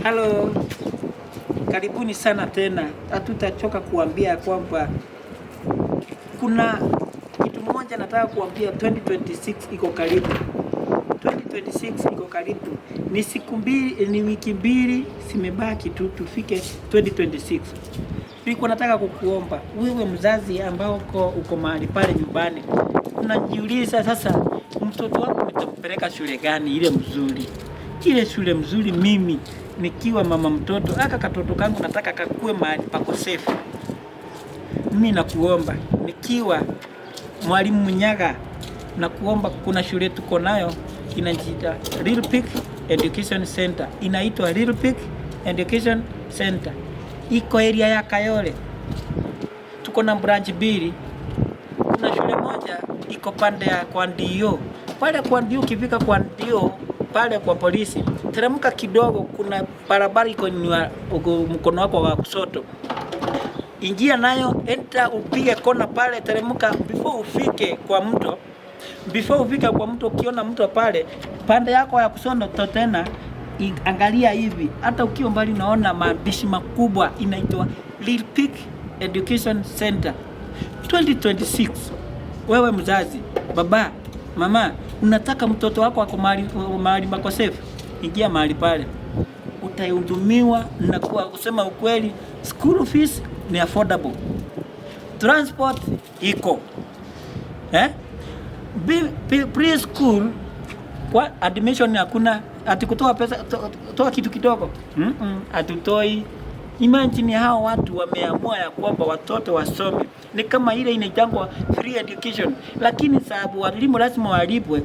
Halo, karibuni sana tena. Hatutachoka kuambia kwamba kuna kitu moja nataka kuambia. 2026 iko karibu. 2026 iko karibu. Ni siku mbili, ni wiki mbili zimebaki tu tufike 2026. Nilikuwa nataka kukuomba wewe mzazi ambao uko mahali pale nyumbani, unajiuliza sasa, mtoto wako nitampeleka shule gani ile mzuri? Ile shule mzuri mimi nikiwa mama mtoto, katoto kangu nataka kakue mahali pako safe. Mimi nakuomba nikiwa mwalimu Munyaga, nakuomba kuna shule tuko nayo inajiita Little Peak Education Center. Inaitwa Little Peak Education Center. Iko area ya Kayole. Tuko na branch mbili. Kuna shule moja iko pande ya kwa Ndio. Pale kwa Ndio, ukifika kwa Ndio pale kwa polisi, teremka kidogo, kuna barabara iko mkono wako wa kushoto. Ingia nayo, enta upige kona pale, teremka before ufike kwa mto. Ukiona mto pale pande yako ya kushoto tena, angalia hivi, hata ukiwa mbali unaona maandishi makubwa, inaitwa Little Peak Education Center. 2026, wewe mzazi, baba, mama, unataka mtoto wako ako mahali pako safe, ingia mahali pale, utahudumiwa. Na kwa kusema ukweli, school fees ni affordable, transport iko preschool kwa admission hakuna, atikutoa pesa, toa kitu kidogo, atutoi. Imagine hao watu wameamua ya kwamba watoto wasome, ni kama ile inaitangwa free education, lakini sababu walimu lazima walipwe,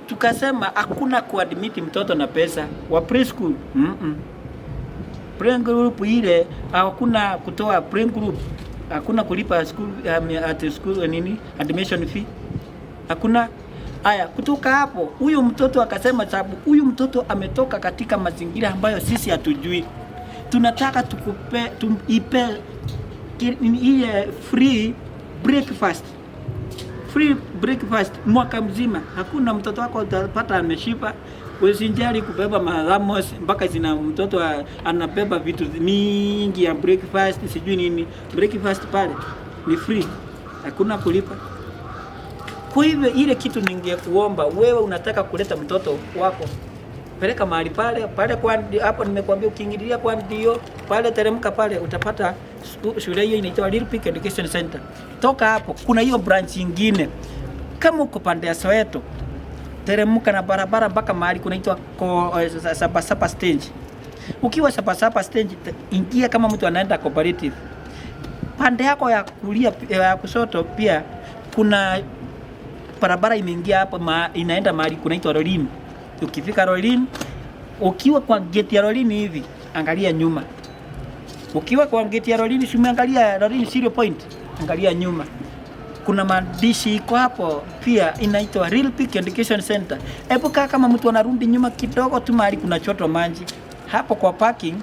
tukasema hakuna kuadmit mtoto na pesa wa preschool. Pre-group ile hakuna kutoa pre-group, hakuna kulipa school at school admission fee, hakuna. Haya, kutoka hapo huyu mtoto akasema, sababu huyu mtoto ametoka katika mazingira ambayo sisi hatujui, tunataka tuipe ile free breakfast mwaka mzima. Hakuna mtoto wako utapata ameshiba. Usinjali kubeba malamos mpaka zina mtoto anabeba vitu mingi ya breakfast, sijui nini. Breakfast pale ni free, hakuna kulipa. Kwa hivyo ile kitu ningekuomba wewe, unataka kuleta mtoto wako, peleka mahali pale kwa hapo nimekuambia, ukiingilia kwa Ndio pale, teremka pale, utapata shule hiyo inaitwa Little Peak Education Center. Toka hapo kuna hiyo branch nyingine, kama uko pande ya Soweto, teremka na barabara mpaka mahali kunaitwa Sabasaba stage. Ukiwa Sabasaba stage, ingia kama mtu anaenda cooperative. Pande yako ya kulia ya kushoto pia kuna barabara imeingia hapo, inaenda mahali kunaitwa Rolin. Ukifika Rolin, ukiwa kwa gate ya Rolin hivi, angalia nyuma. Ukiwa kwa gate ya Rolin, umeangalia Rolin Zero Point, angalia nyuma. Kuna maandishi iko hapo pia inaitwa Little Peak Education Center. Epuka kama mtu anarudi nyuma kidogo tu, mahali kuna choto maji. Hapo kwa parking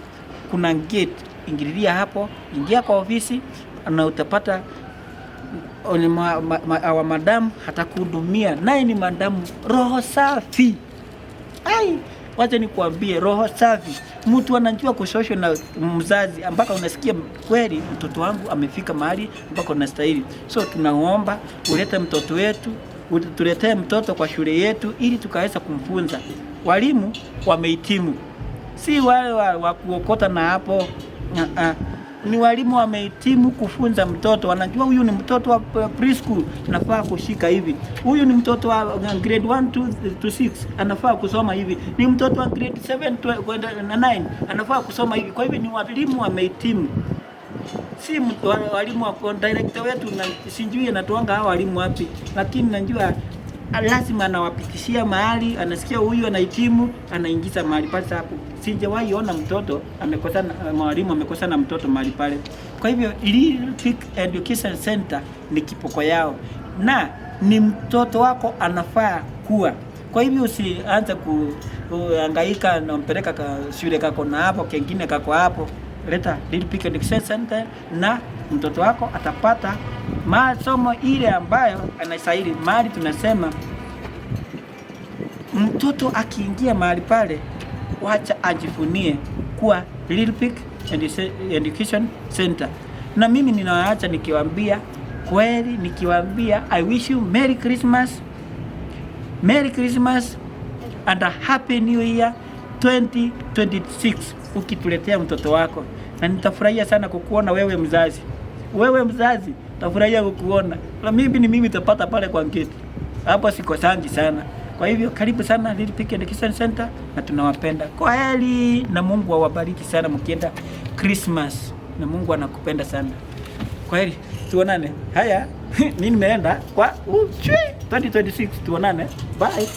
kuna gate, ingililia hapo, ingia kwa ofisi na utapata wa madamu hatakuhudumia, naye ni madamu roho safi. Wacha nikuambie, roho safi. Mtu anajua kushosho na mzazi, ambaka unasikia kweli mtoto wangu amefika mahali ambako anastahili. So tunaomba ulete mtoto wetu, tuletee mtoto kwa shule yetu ili tukaweza kumfunza. Walimu wamehitimu, si wale wa kuokota na hapo. Ni walimu wamehitimu kufunza mtoto, wanajua huyu ni mtoto wa preschool, anafaa kushika hivi. Huyu ni mtoto wa grade 1 to 6, anafaa kusoma hivi. Ni mtoto wa grade 7 to 9, anafaa kusoma hivi. Kwa hivyo ni walimu wamehitimu, si walimu wa director wetu, na sijui anatoanga hao walimu wapi, lakini najua lazima anawapitishia mahali, anasikia huyu anahitimu, anaingiza mahali pale. Hapo sijawahi ona mtoto amekosana, mwalimu amekosana mtoto mahali pale. Kwa hivyo Little Peak Education Center ni kipoko yao, na ni mtoto wako anafaa kuwa. Kwa hivyo usianze kuhangaika na mpeleka shule kako na hapo, kengine kako hapo. Leta Little Peak Education Center na mtoto wako atapata masomo ile ambayo anastahili. Mahali tunasema mtoto akiingia mahali pale wacha ajifunie kuwa Little Peak Education Center. Na mimi ninawaacha nikiwaambia kweli, nikiwaambia I wish you Merry Christmas, Merry Christmas and a Happy New Year 2026 ukituletea mtoto wako, na nitafurahia sana kukuona wewe mzazi. Wewe mzazi tafurahia kukuona, na mimi nitapata pale kwa ngeti hapo, sikosangi sana. Kwa hivyo karibu sana Little Peak Education Center, na tunawapenda kwa heri, na Mungu awabariki sana mkienda Christmas, na Mungu anakupenda sana. Kwa heri, tuonane. Haya, mimi nimeenda kwa 2026, tuonane, bye.